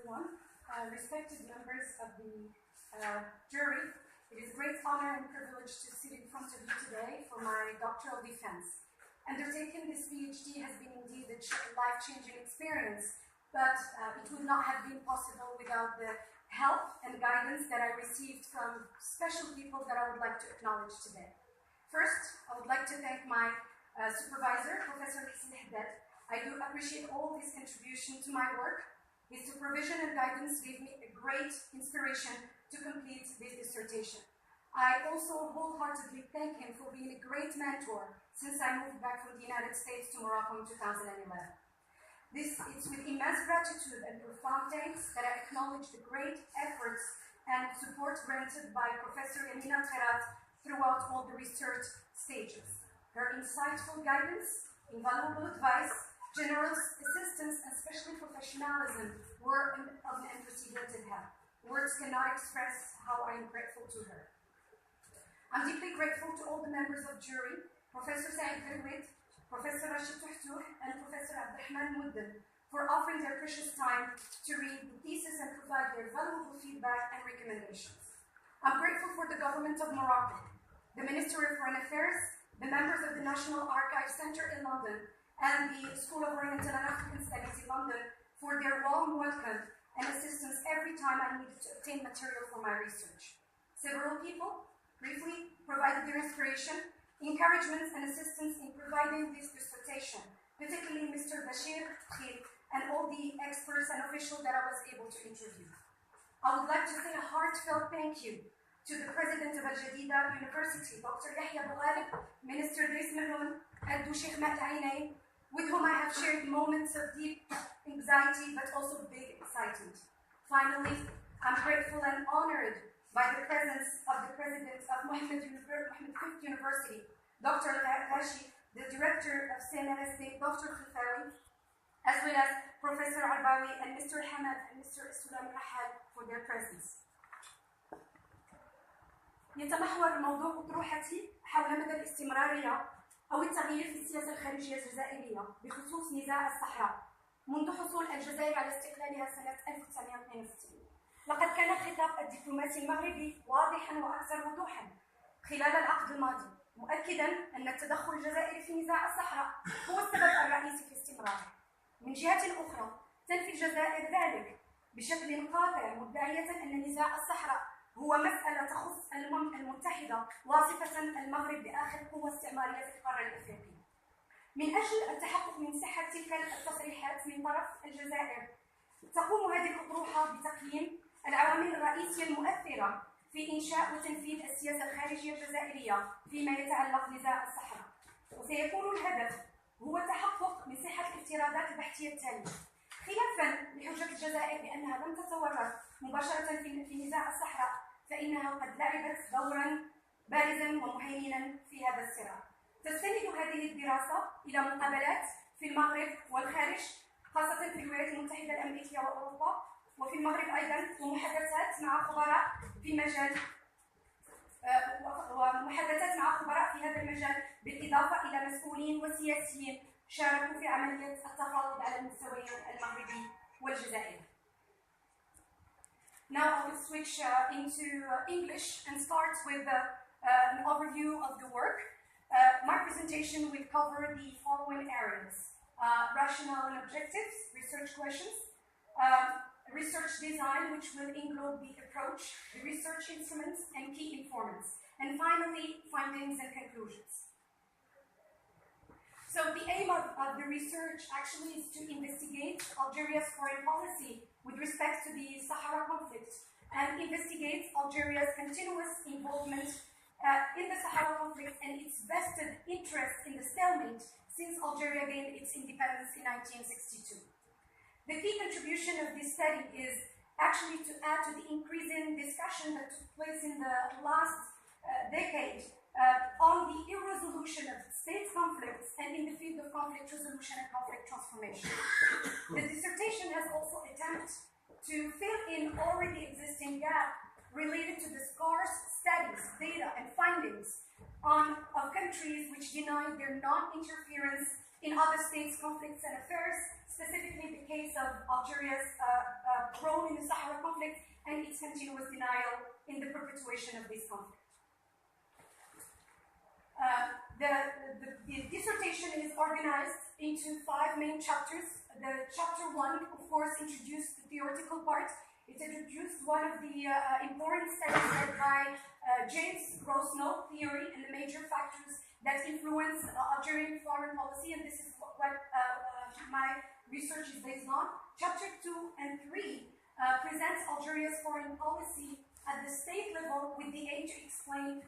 everyone. Respected members of the jury, it is a great honor and privilege to sit in front of you today for my doctoral defense. Undertaking this PhD has been indeed a life-changing experience, but it would not have been possible without the help and guidance that I received from special people that I would like to acknowledge today. First, I would like to thank my supervisor, Professor Yasmine Hasnaoui. I do appreciate all his contribution to my work. His supervision and guidance gave me a great inspiration to complete this dissertation. I also wholeheartedly thank him for being a great mentor since I moved back from the United States to Morocco in 2011. It's with immense gratitude and profound thanks that I acknowledge the great efforts and support granted by Professor Yasmine Hasnaoui throughout all the research stages. Her insightful guidance, invaluable advice, generous assistance, and especially professionalism were of an unprecedented help. Words cannot express how I am grateful to her. I'm deeply grateful to all the members of jury, Professor Saïd Berwit, Professor Rashid Touhtouk, and Professor Abdelrahman Muddin, for offering their precious time to read the thesis and provide their valuable feedback and recommendations. I'm grateful for the government of Morocco, the Ministry of Foreign Affairs, the members of the National Archives Centre in London, and the School of Oriental and African Studies in London for their warm welcome and assistance every time I needed to obtain material for my research. Several people briefly provided their inspiration, encouragement, and assistance in providing this dissertation, particularly Mr. Bashir Khil and all the experts and officials that I was able to interview. I would like to say a heartfelt thank you to the President of Al-Jadida University, Dr. Yahya Boualib, Minister Idriss Maroun, and Sheikh Mat Ainay, with whom I have shared moments of deep anxiety, but also big excitement. Finally, I'm grateful and honored by the presence of the President of Mohammed V University, Dr. Rashi, the Director of CNRSD, Dr. Khifawi, as well as Professor Arbawi and Mr. Hamad and Mr. Sulam Rahal for their presence. يتمحور موضوع أطروحتي حول مدى الاستمرارية أو التغيير في السياسة الخارجية الجزائرية بخصوص نزاع الصحراء منذ حصول الجزائر على استقلالها سنة 1962. لقد كان الخطاب الدبلوماسي المغربي واضحا وأكثر وضوحا خلال العقد الماضي، مؤكدا أن التدخل الجزائري في نزاع الصحراء هو السبب الرئيسي في استمراره. من جهة أخرى تنفي الجزائر ذلك بشكل قاطع، مدعية أن نزاع الصحراء هو مسألة تخص الأمم المتحدة، واصفة المغرب بآخر قوة استعمارية في القارة الأفريقية. من أجل التحقق من صحة تلك التصريحات من طرف الجزائر، تقوم هذه الأطروحة بتقييم العوامل الرئيسية المؤثرة في إنشاء وتنفيذ السياسة الخارجية الجزائرية فيما يتعلق بنزاع الصحراء. وسيكون الهدف هو التحقق من صحة الافتراضات البحثية التالية، خلافاً لحجة الجزائر بأنها لم تتورط مباشرة في نزاع الصحراء، فإنها قد لعبت دوراً بارزاً ومهيمناً في هذا الصراع. تستند هذه الدراسة إلى مقابلات في المغرب والخارج، خاصة في الولايات المتحدة الأمريكية وأوروبا، وفي المغرب أيضاً، ومحادثات مع خبراء في مجال في هذا المجال، بالإضافة إلى مسؤولين وسياسيين شاركوا في عملية التفاوض على المستويين المغربي والجزائري. Now I will switch into English and start with an overview of the work. My presentation will cover the following areas: rationale and objectives, research questions, research design, which will include the approach, the research instruments, and key informants, and finally, findings and conclusions. So the aim of the research actually is to investigate Algeria's foreign policy with respect to the Sahara conflict and investigate Algeria's continuous involvement in the Sahara conflict and its vested interest in the stalemate since Algeria gained its independence in 1962. The key contribution of this study is actually to add to the increasing discussion that took place in the last decade on the irresolution of state conflicts and in the field of conflict resolution and conflict transformation. The dissertation has also attempted to fill in already existing gaps related to the scarce studies, data, and findings of countries which deny their non-interference in other states' conflicts and affairs, specifically the case of Algeria's role in the Sahara conflict and its continuous denial in the perpetuation of this conflict. The dissertation is organized into 5 main chapters. The chapter 1, of course, introduced the theoretical part. It introduced one of the important studies led by James Rosno theory and the major factors that influence Algerian foreign policy, and this is what my research is based on. Chapter 2 and 3 presents Algeria's foreign policy at the state level with the aim to explain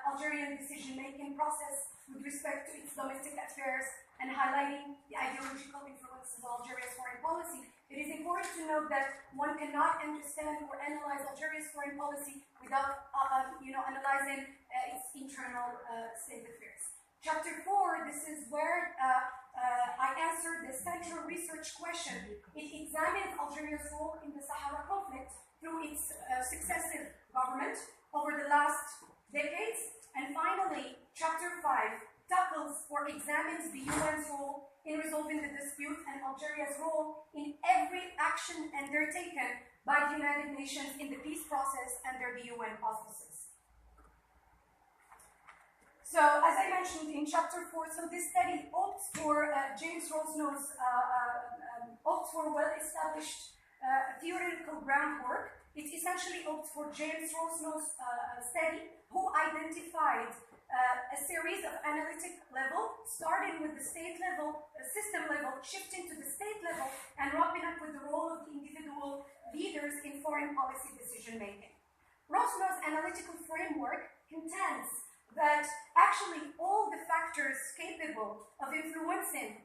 Algerian decision-making process with respect to its domestic affairs and highlighting the ideological influences of Algeria's foreign policy. It is important to note that one cannot understand or analyze Algeria's foreign policy without analyzing its internal state affairs. Chapter 4, this is where I answered the central research question. It examines Algeria's role in the Sahara conflict through its successive government over the last decades. And finally, Chapter 5 tackles or examines the UN's role in resolving the dispute and Algeria's role in every action undertaken by the United Nations in the peace process under the UN auspices. So, as I mentioned in Chapter 4, so this study opts for James Rosno's opts for well-established theoretical groundwork. It essentially opts for James Rosno's study, who identified a series of analytic level, starting with the state level, system level, shifting to the state level, and wrapping up with the role of the individual leaders in foreign policy decision-making. Rosno's analytical framework contends that actually all the factors capable of influencing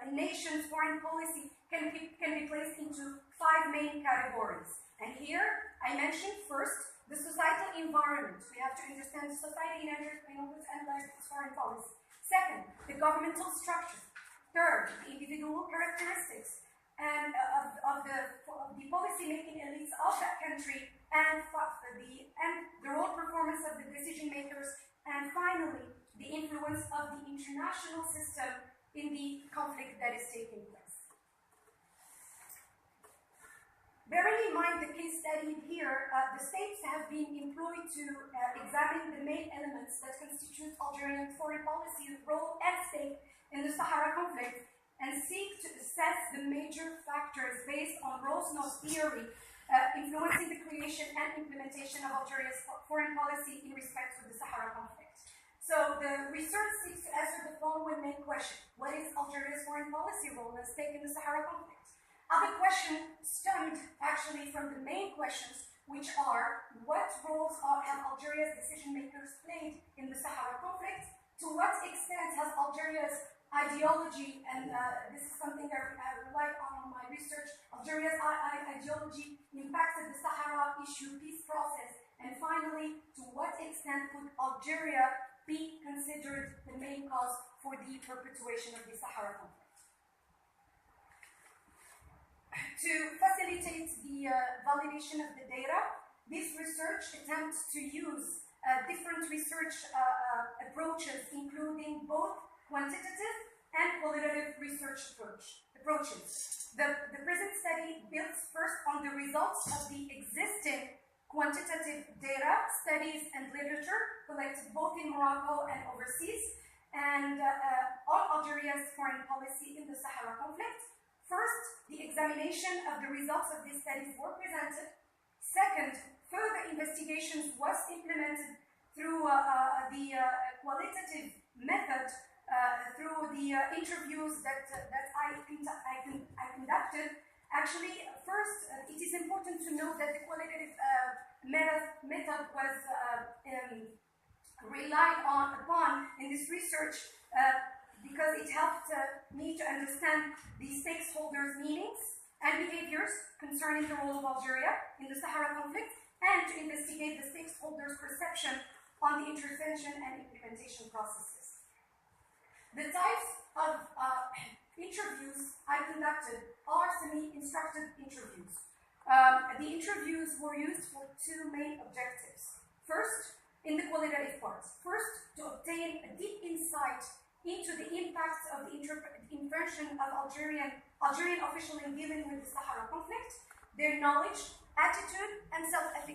a nation's foreign policy can be placed into 5 main categories. And here, I mentioned first, the societal environment. We have to understand the society in order to analyze its foreign policy. Second, the governmental structure. Third, the individual characteristics and of the policy-making elites of that country, and the role performance of the decision makers, and finally, the influence of the international system in the conflict that is taking place. Bearing in mind the case study here, the states have been employed to examine the main elements that constitute Algerian foreign policy role and stake in the Sahara conflict and seek to assess the major factors based on Rosno's theory influencing the creation and implementation of Algeria's foreign policy in respect to the Sahara conflict. So the research seeks to answer the following main question: what is Algeria's foreign policy role and stake in the Sahara conflict? Other questions stemmed actually from the main questions, which are: what roles have Algeria's decision makers played in the Sahara conflict? To what extent has Algeria's ideology, and this is something I relied on in my research, Algeria's ideology impacted the Sahara issue peace process? And finally, to what extent could Algeria be considered the main cause for the perpetuation of the Sahara conflict? To facilitate the validation of the data, this research attempts to use different research approaches, including both quantitative and qualitative research approaches. The present study builds first on the results of the existing quantitative data, studies, and literature collected both in Morocco and overseas, and on Algeria's foreign policy in the Sahara conflict. First, the examination of the results of these studies were presented. Second, further investigations was implemented through the qualitative method, through the interviews that I conducted. Actually, first, it is important to note that the qualitative method was relied upon in this research because it helped me to understand the stakeholders' meanings and behaviors concerning the role of Algeria in the Sahara conflict, and to investigate the stakeholders' perception on the intervention and implementation processes. The types of interviews I conducted are semi-instructed interviews. The interviews were used for 2 main objectives. First, in the qualitative parts. First, to obtain a deep insight into the impacts of the intervention of Algerian officials in dealing with the Sahara conflict. their knowledge, attitude, and self-efficacy.